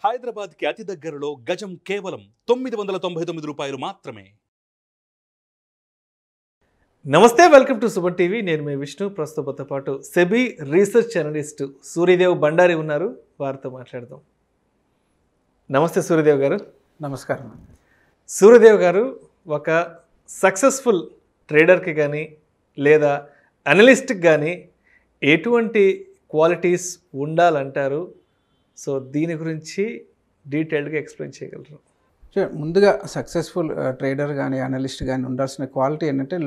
హైదరాబాద్ కి అతి దగ్గరలో గజం కేవలం 999 రూపాయలు మాత్రమే. నమస్తే, వెల్కమ్ టు సుమన్ టీవీ. నేను మీ విష్ణు. ప్రస్తుతంతో పాటు SEBI research analyst Suryadev Bandari ఉన్నారు. వారితో మాట్లాడదాం. నమస్తే సూర్యదేవ్ గారు. నమస్కారం. సూర్యదేవ్ గారు ఒక సక్సెస్ఫుల్ ట్రేడర్కి కానీ లేదా అనలిస్ట్కి కానీ ఎటువంటి క్వాలిటీస్ ఉండాలంటారు? సో దీని గురించి డీటెయిల్డ్గా ఎక్స్ప్లెయిన్ చేయగలరు? ముందుగా సక్సెస్ఫుల్ ట్రేడర్ కానీ అనలిస్ట్ కానీ ఉండాల్సిన క్వాలిటీ ఏంటంటే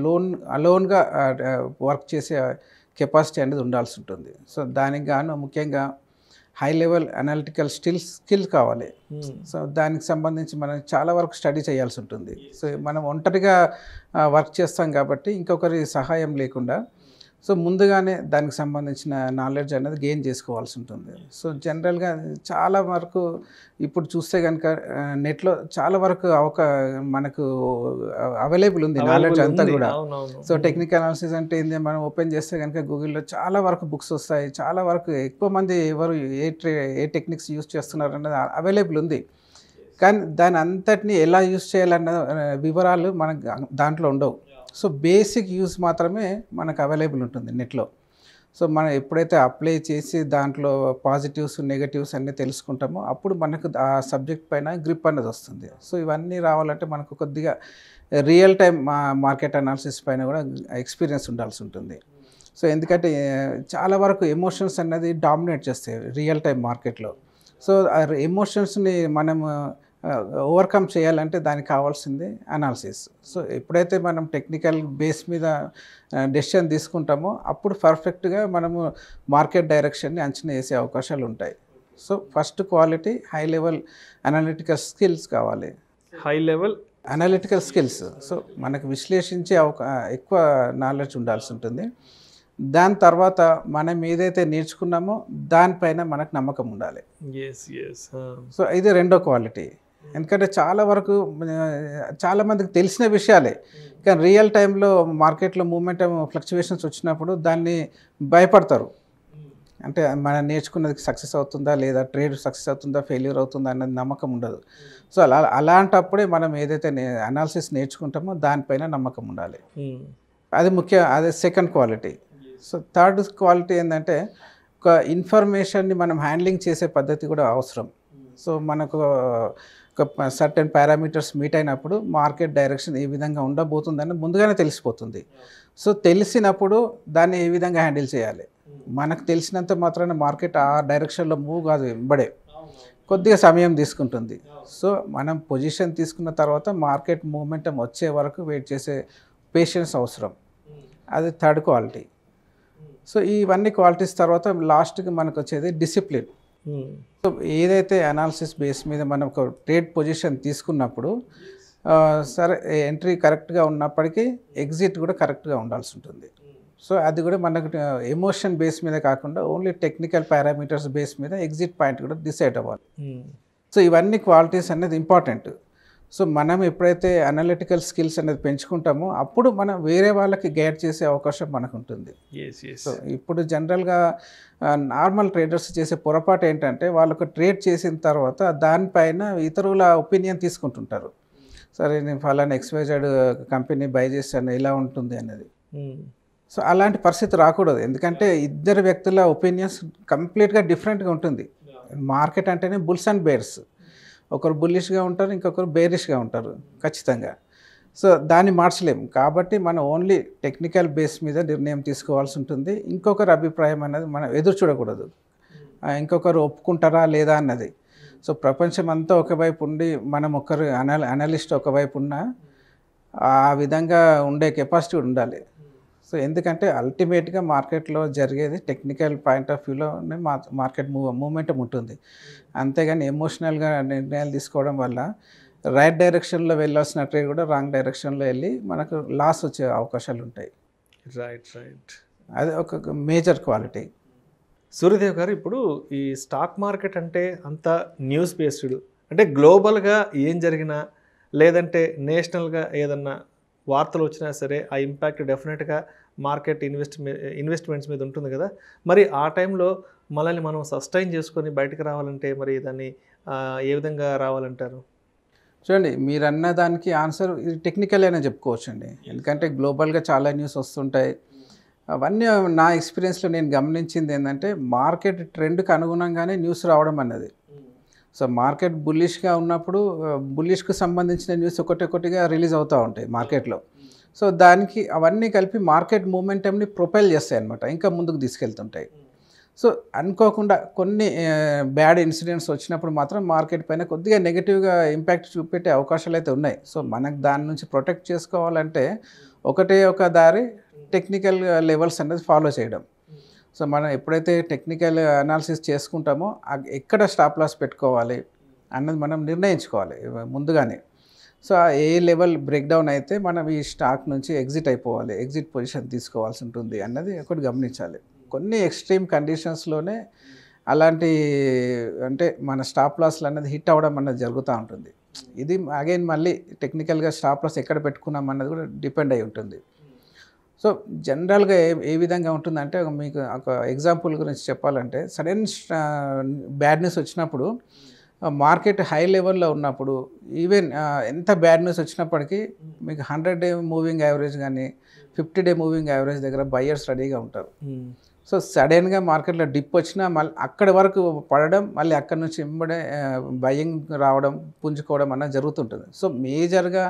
అలోన్గా వర్క్ చేసే కెపాసిటీ అనేది ఉండాల్సి ఉంటుంది. సో దానికి గాను ముఖ్యంగా హై లెవెల్ అనలిటికల్ స్కిల్స్ కావాలి. సో దానికి సంబంధించి మనం చాలా వరకు స్టడీ చేయాల్సి ఉంటుంది. సో మనం ఒంటరిగా వర్క్ చేస్తాం కాబట్టి ఇంకొకరి సహాయం లేకుండా సో ముందుగానే దానికి సంబంధించిన నాలెడ్జ్ అనేది గెయిన్ చేసుకోవాల్సి ఉంటుంది. సో జనరల్గా చాలా వరకు ఇప్పుడు చూస్తే కనుక నెట్లో చాలా వరకు మనకు అవైలబుల్ ఉంది నాలెడ్జ్ అంతా కూడా. సో టెక్నికల్ అనాలిసిస్ అంటే ఏంది, మనం ఓపెన్ చేస్తే కనుక గూగుల్లో చాలా వరకు బుక్స్ వస్తాయి. చాలా వరకు ఎక్కువ మంది ఎవరు ఏ టెక్నిక్స్ యూజ్ చేస్తున్నారు అన్నది అవైలబుల్ ఉంది. కానీ దాని అంతటిని ఎలా యూజ్ చేయాలన్న వివరాలు మనకు దాంట్లో ఉండవు. సో బేసిక్ యూజ్ మాత్రమే మనకు అవైలబుల్ ఉంటుంది నెట్లో. సో మనం ఎప్పుడైతే అప్లై చేసి దాంట్లో పాజిటివ్స్ నెగటివ్స్ అన్నీ తెలుసుకుంటామో అప్పుడు మనకు ఆ సబ్జెక్ట్ పైన గ్రిప్ అనేది వస్తుంది. సో ఇవన్నీ రావాలంటే మనకు కొద్దిగా రియల్ టైం మార్కెట్ అనాలిసిస్ పైన కూడా ఎక్స్పీరియన్స్ ఉండాల్సి ఉంటుంది. సో ఎందుకంటే చాలా వరకు ఎమోషన్స్ అనేది డామినేట్ చేస్తాయి రియల్ టైం మార్కెట్లో. సో ఆ ఎమోషన్స్ని మనం ఓవర్కమ్ చేయాలంటే దానికి కావాల్సింది అనాలిసిస్. సో ఎప్పుడైతే మనం టెక్నికల్ బేస్ మీద డెసిషన్ తీసుకుంటామో అప్పుడు పర్ఫెక్ట్గా మనము మార్కెట్ డైరెక్షన్ని అంచనా వేసే అవకాశాలు ఉంటాయి. So first quality high level analytical skills కావాలి. High level analytical skills. So మనకు విశ్లేషించే ఎక్కువ నాలెడ్జ్ ఉండాల్సి ఉంటుంది. దాని తర్వాత మనం ఏదైతే నేర్చుకున్నామో దానిపైన మనకు నమ్మకం ఉండాలి. సో ఇది రెండో క్వాలిటీ. ఎందుకంటే చాలా వరకు చాలామందికి తెలిసిన విషయాలే, కానీ రియల్ టైంలో మార్కెట్లో మూమెంటం ఫ్లక్చువేషన్స్ వచ్చినప్పుడు దాన్ని భయపడతారు. అంటే మనం నేర్చుకున్నది సక్సెస్ అవుతుందా లేదా, ట్రేడ్ సక్సెస్ అవుతుందా ఫెయిల్యూర్ అవుతుందా అన్నది నమ్మకం ఉండదు. సో అలాంటప్పుడే మనం ఏదైతే అనాలిసిస్ నేర్చుకుంటామో దానిపైన నమ్మకం ఉండాలి. అదే second quality. So third quality ఏంటంటే ఒక ఇన్ఫర్మేషన్ని మనం హ్యాండ్లింగ్ చేసే పద్ధతి కూడా అవసరం. సో మనకు ఒక సర్టెన్ పారామీటర్స్ మీట్ అయినప్పుడు మార్కెట్ డైరెక్షన్ ఏ విధంగా ఉండబోతుందని ముందుగానే తెలిసిపోతుంది. సో తెలిసినప్పుడు దాన్ని ఏ విధంగా హ్యాండిల్ చేయాలి. మనకు తెలిసినంత మాత్రాన మార్కెట్ ఆ డైరెక్షన్లో మూవ్ కాదు, వెంబడే కొద్దిగా సమయం తీసుకుంటుంది. సో మనం పొజిషన్ తీసుకున్న తర్వాత మార్కెట్ మూమెంటం వచ్చే వరకు వెయిట్ చేసే పేషెన్స్ అవసరం. అది థర్డ్ క్వాలిటీ. సో ఇవన్నీ క్వాలిటీస్ తర్వాత లాస్ట్కి మనకు వచ్చేది డిసిప్లిన్. సో ఏదైతే అనాలిసిస్ బేస్ మీద మనం ఒక ట్రేడ్ పొజిషన్ తీసుకున్నప్పుడు సరే ఎంట్రీ కరెక్ట్గా ఉన్నప్పటికీ ఎగ్జిట్ కూడా కరెక్ట్గా ఉండాల్సి ఉంటుంది. సో అది కూడా మనకు ఎమోషన్ బేస్ మీద కాకుండా ఓన్లీ టెక్నికల్ పారామీటర్స్ బేస్ మీద ఎగ్జిట్ పాయింట్ కూడా డిసైడ్ అవ్వాలి. సో ఇవన్నీ క్వాలిటీస్ అనేది ఇంపార్టెంట్. సో మనం ఎప్పుడైతే అనలిటికల్ స్కిల్స్ అనేది పెంచుకుంటామో అప్పుడు మనం వేరే వాళ్ళకి గైడ్ చేసే అవకాశం మనకు ఉంటుంది. సో ఇప్పుడు జనరల్గా నార్మల్ ట్రేడర్స్ చేసే పొరపాటు ఏంటంటే వాళ్ళకు ట్రేడ్ చేసిన తర్వాత దానిపైన ఇతరుల ఒపీనియన్ తీసుకుంటుంటారు. సరే నేను ఫలానా ఎక్స్వైజెడ్ కంపెనీ బై చేశాను ఎలా ఉంటుంది అనేది. సో అలాంటి పరిస్థితి రాకూడదు. ఎందుకంటే ఇద్దరు వ్యక్తుల ఒపీనియన్స్ కంప్లీట్గా డిఫరెంట్గా ఉంటుంది. మార్కెట్ అంటేనే బుల్స్ అండ్ బేర్స్. ఒకరు బుల్లిష్గా ఉంటారు, ఇంకొకరు బేరిష్గా ఉంటారు ఖచ్చితంగా. సో దాన్ని మార్చలేము. కాబట్టి మనం ఓన్లీ టెక్నికల్ బేస్ మీద నిర్ణయం తీసుకోవాల్సి ఉంటుంది. ఇంకొకరి అభిప్రాయం అనేది మనం ఎదురు చూడకూడదు. ఇంకొకరు ఒప్పుకుంటారా లేదా అన్నది. సో ప్రపంచం అంతా ఒకవైపు ఉండి మనం ఒకరు అనలిస్ట్ ఒకవైపు ఉన్నా ఆ విధంగా ఉండే కెపాసిటీ ఉండాలి. సో ఎందుకంటే అల్టిమేట్గా మార్కెట్లో జరిగేది టెక్నికల్ పాయింట్ ఆఫ్ వ్యూలోనే మార్కెట్ మూమెంటం ఉంటుంది. అంతేగాని ఎమోషనల్గా నిర్ణయాలు తీసుకోవడం వల్ల రైట్ డైరెక్షన్లో వెళ్ళాల్సిన ట్రేడ్ కూడా రాంగ్ డైరెక్షన్లో వెళ్ళి మనకు లాస్ వచ్చే అవకాశాలు ఉంటాయి. రైట్. అది ఒక మేజర్ క్వాలిటీ. సూర్యదేవ్ గారు, ఇప్పుడు ఈ స్టాక్ మార్కెట్ అంటే అంత న్యూస్ బేస్డ్, అంటే గ్లోబల్గా ఏం జరిగినా లేదంటే నేషనల్గా ఏదన్నా వార్తలు వచ్చినా సరే ఆ ఇంపాక్ట్ డెఫినెట్గా మార్కెట్ ఇన్వెస్ట్మెంట్స్ మీద ఉంటుంది కదా. మరి ఆ టైంలో మనల్ని మనం సస్టైన్ చేసుకొని బయటకు రావాలంటే మరి దాన్ని ఏ విధంగా రావాలంటారు? చూడండి, మీరు అన్న దానికి ఆన్సర్ ఇది టెక్నికల్ అయినా చెప్పుకోవచ్చు అండి. ఎందుకంటే గ్లోబల్గా చాలా న్యూస్ వస్తుంటాయి. అవన్నీ నా ఎక్స్పీరియన్స్లో నేను గమనించింది ఏంటంటే మార్కెట్ ట్రెండ్కి అనుగుణంగానే న్యూస్ రావడం అన్నది. సో మార్కెట్ బుల్లిష్గా ఉన్నప్పుడు బుల్లిష్కు సంబంధించిన న్యూస్ ఒకటిగా రిలీజ్ అవుతూ ఉంటాయి మార్కెట్లో. సో దానికి అవన్నీ కలిపి మార్కెట్ మూమెంటంని ప్రొపైల్ చేస్తాయి అన్నమాట, ఇంకా ముందుకు తీసుకెళ్తుంటాయి. సో అనుకోకుండా కొన్ని బ్యాడ్ ఇన్సిడెంట్స్ వచ్చినప్పుడు మాత్రం మార్కెట్ పైన కొద్దిగా నెగిటివ్గా ఇంపాక్ట్ చూపెట్టే అవకాశాలు అయితే ఉన్నాయి. సో మనకు దాని నుంచి ప్రొటెక్ట్ చేసుకోవాలంటే ఒకటే ఒక దారి టెక్నికల్ లెవెల్స్ అనేది ఫాలో చేయడం. సో మనం ఎప్పుడైతే టెక్నికల్ అనాలిసిస్ చేసుకుంటామో ఎక్కడ స్టాప్ లాస్ పెట్టుకోవాలి అన్నది మనం నిర్ణయించుకోవాలి ముందుగానే. సో ఏ లెవెల్ బ్రేక్ డౌన్ అయితే మనం ఈ స్టాక్ నుంచి ఎగ్జిట్ అయిపోవాలి, ఎగ్జిట్ పొజిషన్ తీసుకోవాల్సి ఉంటుంది అన్నది ఒకటి గమనించాలి. కొన్ని ఎక్స్ట్రీమ్ కండిషన్స్లోనే అలాంటి అంటే మన స్టాప్ లాస్లు అన్నది హిట్ అవ్వడం అన్నది జరుగుతూ ఉంటుంది. ఇది అగైన్ మళ్ళీ టెక్నికల్గా స్టాప్ లాస్ ఎక్కడ పెట్టుకున్నాం అన్నది కూడా డిపెండ్ అయి ఉంటుంది. సో జనరల్గా ఏ విధంగా ఉంటుందంటే మీకు ఒక ఎగ్జాంపుల్ గురించి చెప్పాలంటే సడన్ బ్యాడ్ న్యూస్ వచ్చినప్పుడు మార్కెట్ హై లెవెల్లో ఉన్నప్పుడు ఈవెన్ ఎంత బ్యాడ్ న్యూస్ వచ్చినప్పటికీ మీకు 100-డే మూవింగ్ యావరేజ్ కానీ 50-డే మూవింగ్ యావరేజ్ దగ్గర బయ్యర్స్ రెడీగా ఉంటారు. సో సడన్గా మార్కెట్లో డిప్ వచ్చినా మళ్ళీ అక్కడి వరకు పడడం, మళ్ళీ అక్కడి నుంచి వెంబడే బయింగ్ రావడం, పుంజుకోవడం అన్నది జరుగుతుంటుంది. సో మేజర్గా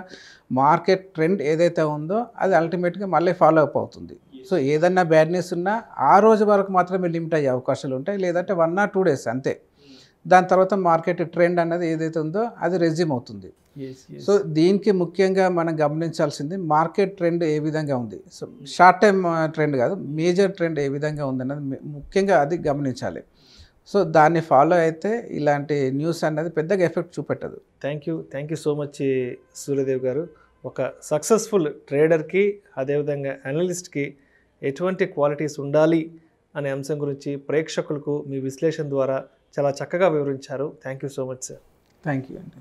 మార్కెట్ ట్రెండ్ ఏదైతే ఉందో అది అల్టిమేట్గా మళ్ళీ ఫాలో అప్ అవుతుంది. సో ఏదన్నా బ్యాడ్ న్యూస్ ఉన్నా ఆ రోజు వరకు మాత్రమే లిమిట్ అయ్యే అవకాశాలు ఉంటాయి, లేదంటే 1 or 2 days అంతే. దాని తర్వాత మార్కెట్ ట్రెండ్ అన్నది ఏదైతే ఉందో అది రెజ్యూమ్ అవుతుంది. సో దీనికి ముఖ్యంగా మనం గమనించాల్సింది మార్కెట్ ట్రెండ్ ఏ విధంగా ఉంది. సో షార్ట్ టైం ట్రెండ్ కాదు, మేజర్ ట్రెండ్ ఏ విధంగా ఉందన్నది ముఖ్యంగా అది గమనించాలి. సో దాన్ని ఫాలో అయితే ఇలాంటి న్యూస్ అన్నది పెద్దగా ఎఫెక్ట్ చూపెట్టదు. Thank you so much Suryadev garu. ఒక సక్సెస్ఫుల్ ట్రేడర్కి అదేవిధంగా అనలిస్ట్కి ఎటువంటి క్వాలిటీస్ ఉండాలి అనే అంశం గురించి ప్రేక్షకులకు మీ విశ్లేషణ ద్వారా చాలా చక్కగా వివరించారు. Thank you so much sir. Thank you అండి.